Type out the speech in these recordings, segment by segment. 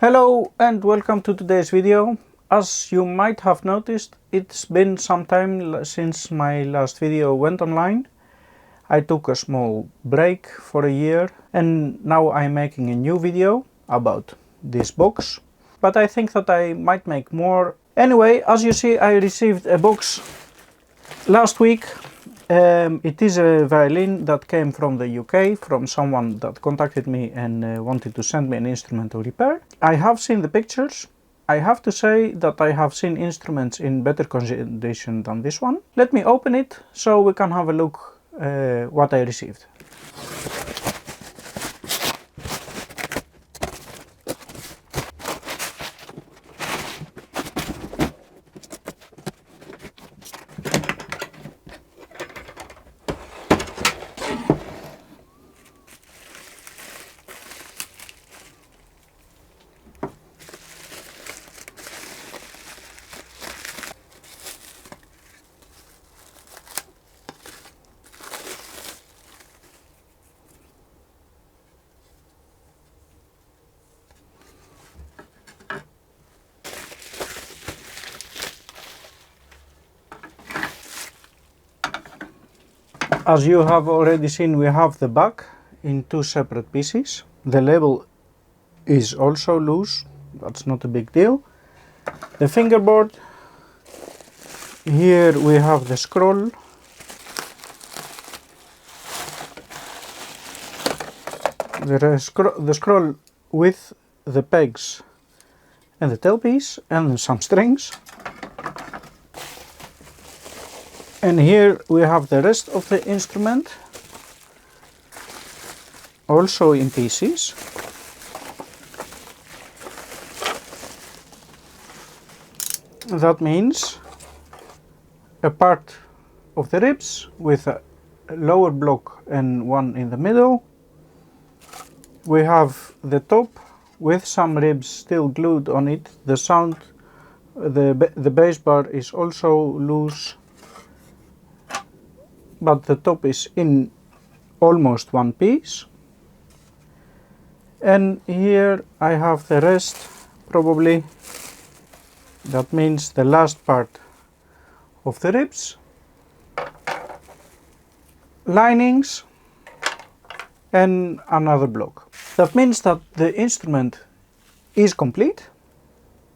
Hello and welcome to today's video. As you might have noticed, it's been some time since my last video went online. I took a small break for a year and now I'm making a new video about this box. But I think that I might make more. Anyway, as you see, I received a box last week. It is a violin that came from the UK, from someone that contacted me and wanted to send me an instrument to repair. I have seen the pictures. I have to say that I have seen instruments in better condition than this one. Let me open it so we can have a look what I received. As you have already seen, we have the back in two separate pieces. The label is also loose, that's not a big deal. The fingerboard, here we have the scroll. The scroll with the pegs and the tailpiece and some strings. And here we have the rest of the instrument, also in pieces. That means a part of the ribs with a lower block and one in the middle. We have the top with some ribs still glued on it. The sound, the bass bar is also loose, but the top is in almost one piece. And here I have the rest, probably. That means the last part of the ribs, linings and another block. That means that the instrument is complete.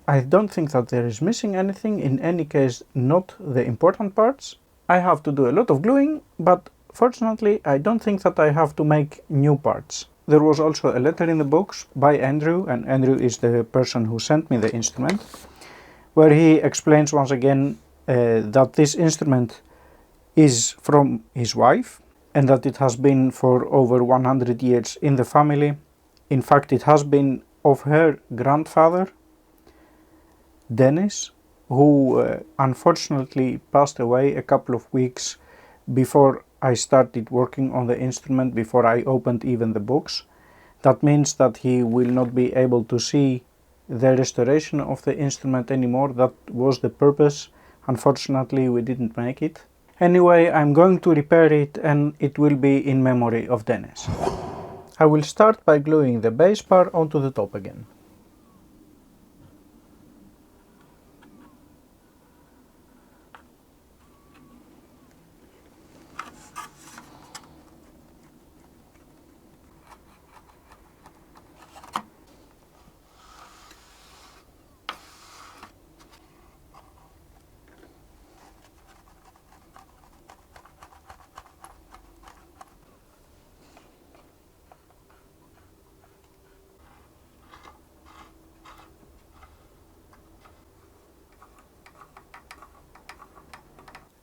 I don't think that there is missing anything, in any case not the important parts. I have to do a lot of gluing, but fortunately I don't think that I have to make new parts. There was also a letter in the box by Andrew, and Andrew is the person who sent me the instrument, where he explains once again that this instrument is from his wife and that it has been for over 100 years in the family. In fact, it has been of her grandfather, Dennis, who unfortunately passed away a couple of weeks before I started working on the instrument, before I opened even the box. That means that he will not be able to see the restoration of the instrument anymore. That was the purpose. Unfortunately, we didn't make it. Anyway, I'm going to repair it and it will be in memory of Dennis. I will start by gluing the bass bar onto the top again.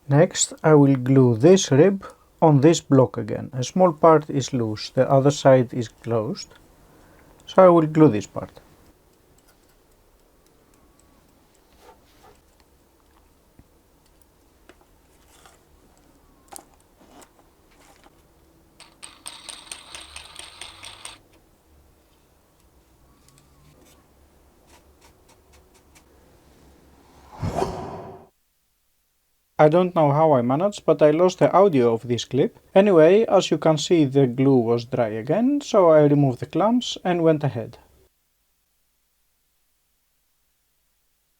Next, I will glue this rib on this block again. A small part is loose, the other side is closed, so I will glue this part. I don't know how I managed, but I lost the audio of this clip. Anyway, as you can see, the glue was dry again, so I removed the clamps and went ahead.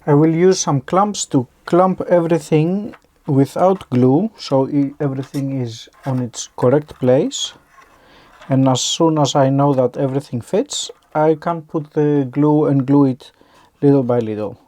I will use some clamps to clamp everything without glue, so everything is on its correct place. And as soon as I know that everything fits, I can put the glue and glue it little by little.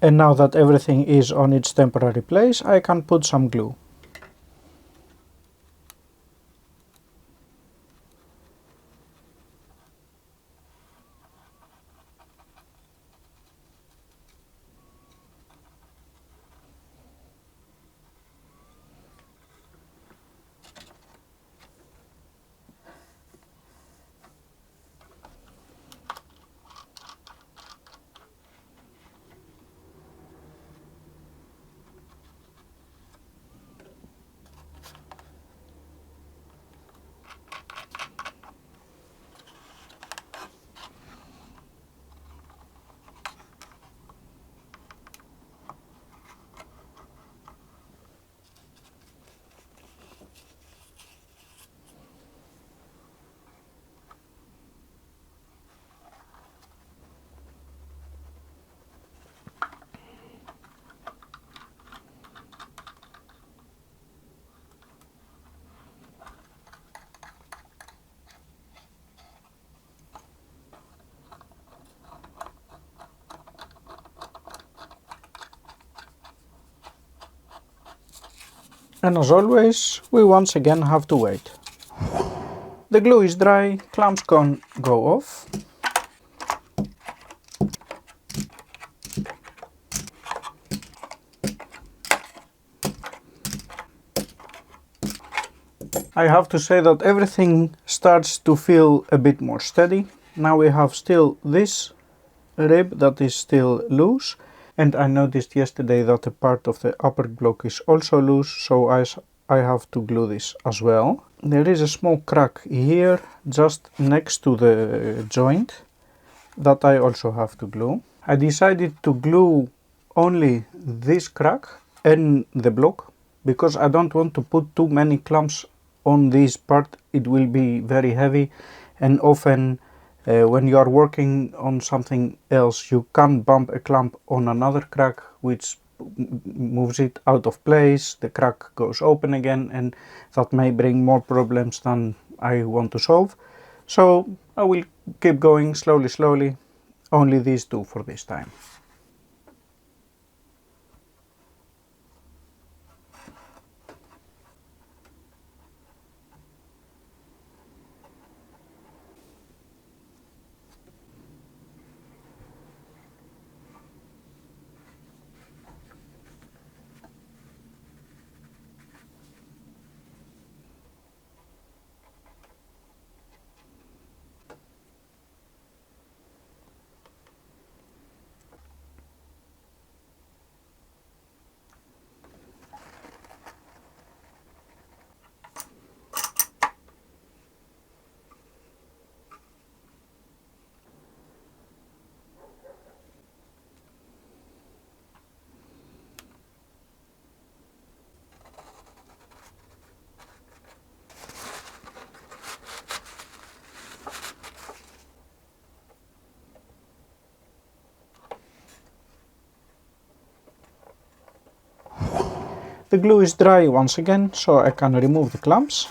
And now that everything is on its temporary place, I can put some glue. And as always, we once again have to wait. The glue is dry, clamps can go off. I have to say that everything starts to feel a bit more steady. Now we have still this rib that is still loose, and I noticed yesterday that a part of the upper block is also loose, so I have to glue this as well. There is a small crack here just next to the joint that I also have to glue. I decided to glue only this crack and the block because I don't want to put too many clamps on this part. It will be very heavy, and often when you are working on something else you can bump a clamp on another crack, which moves it out of place, the crack goes open again, and that may bring more problems than I want to solve. So I will keep going slowly, only these two for this time. The glue is dry once again, so I can remove the clamps.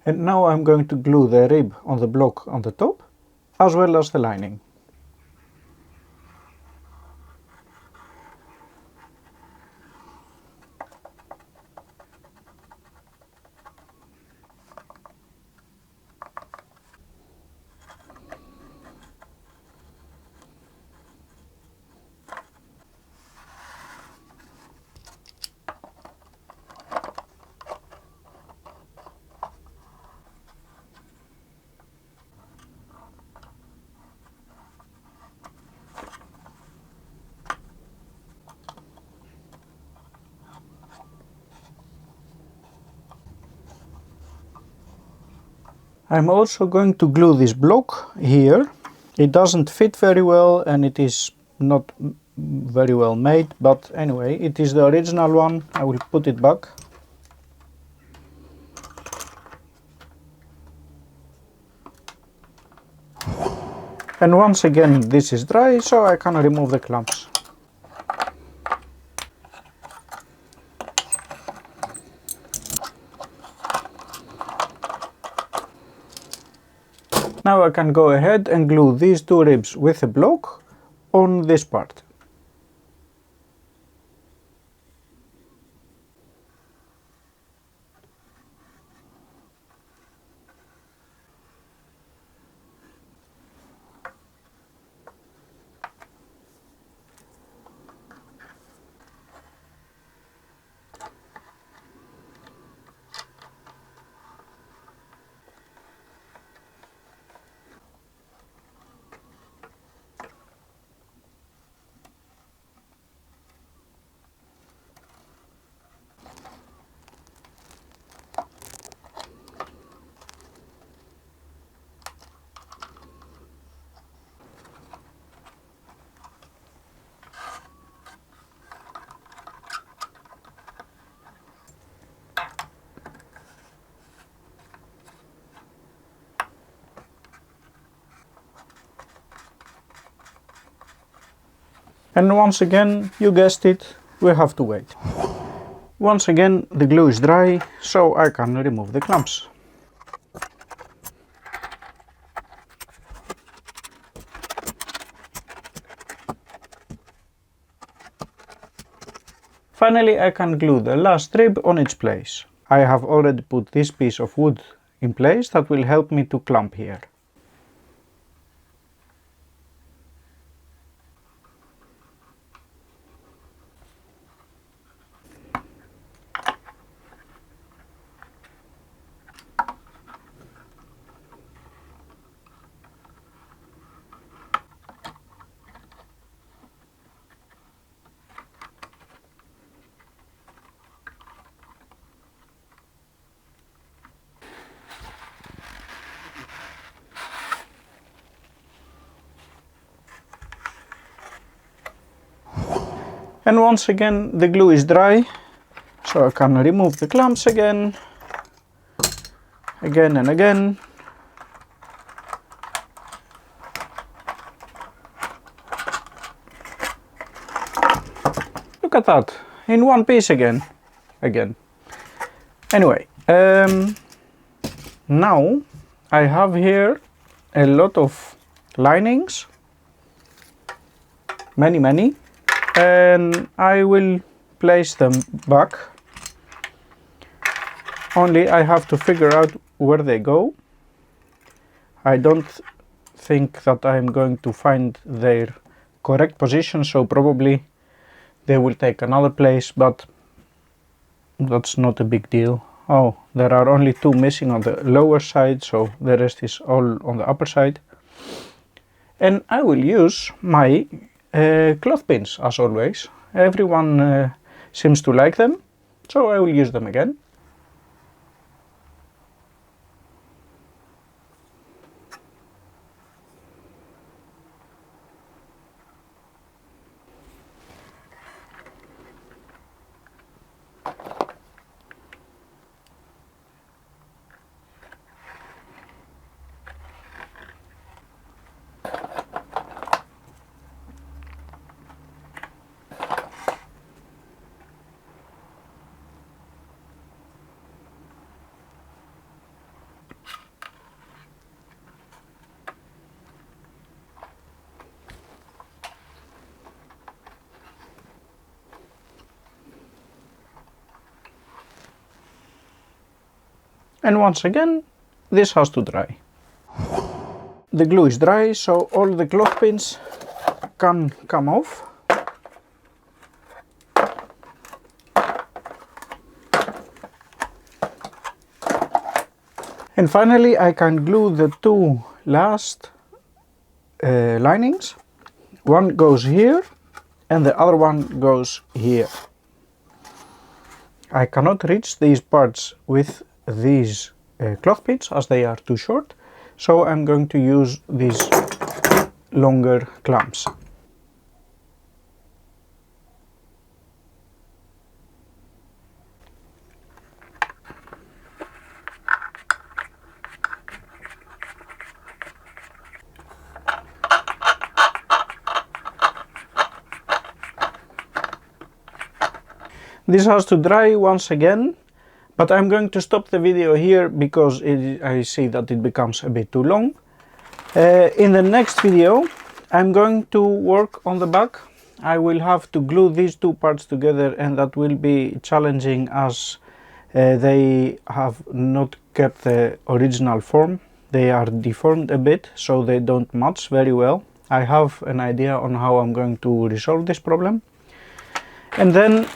And now I'm going to glue the rib on the block on the top, as well as the lining. I'm also going to glue this block here. It doesn't fit very well and it is not very well made, but anyway, it is the original one. I will put it back. And once again this is dry, so I can remove the clamps. Now I can go ahead and glue these two ribs with a block on this part. And once again, you guessed it, we have to wait. Once again, the glue is dry, so I can remove the clamps. Finally, I can glue the last rib on its place. I have already put this piece of wood in place that will help me to clamp here. And once again the glue is dry, so I can remove the clamps again and again. Look at that, in one piece again. Anyway, now I have here a lot of linings, many, and I will place them back. Only I have to figure out where they go. I don't think that I'm going to find their correct position, so probably they will take another place, but that's not a big deal. Oh, there are only two missing on the lower side, so the rest is all on the upper side. And I will use my cloth pins as always. Everyone seems to like them, so I will use them again. And once again, this has to dry. The glue is dry, so all the cloth pins can come off. And finally, I can glue the two last linings. One goes here and the other one goes here. I cannot reach these parts with these cloth pins as they are too short, so I'm going to use these longer clamps. This has to dry once again, but I'm going to stop the video here because I see that it becomes a bit too long. In the next video I'm going to work on the back. I will have to glue these two parts together, and that will be challenging as they have not kept the original form. They are deformed a bit, so they don't match very well. I have an idea on how I'm going to resolve this problem. And then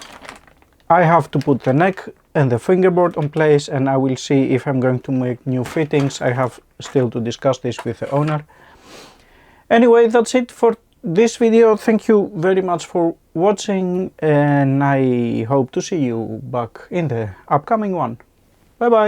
I have to put the neck and the fingerboard on place, and I will see if I'm going to make new fittings. I have still to discuss this with the owner. Anyway, that's it for this video. Thank you very much for watching, and I hope to see you back in the upcoming one. Bye bye!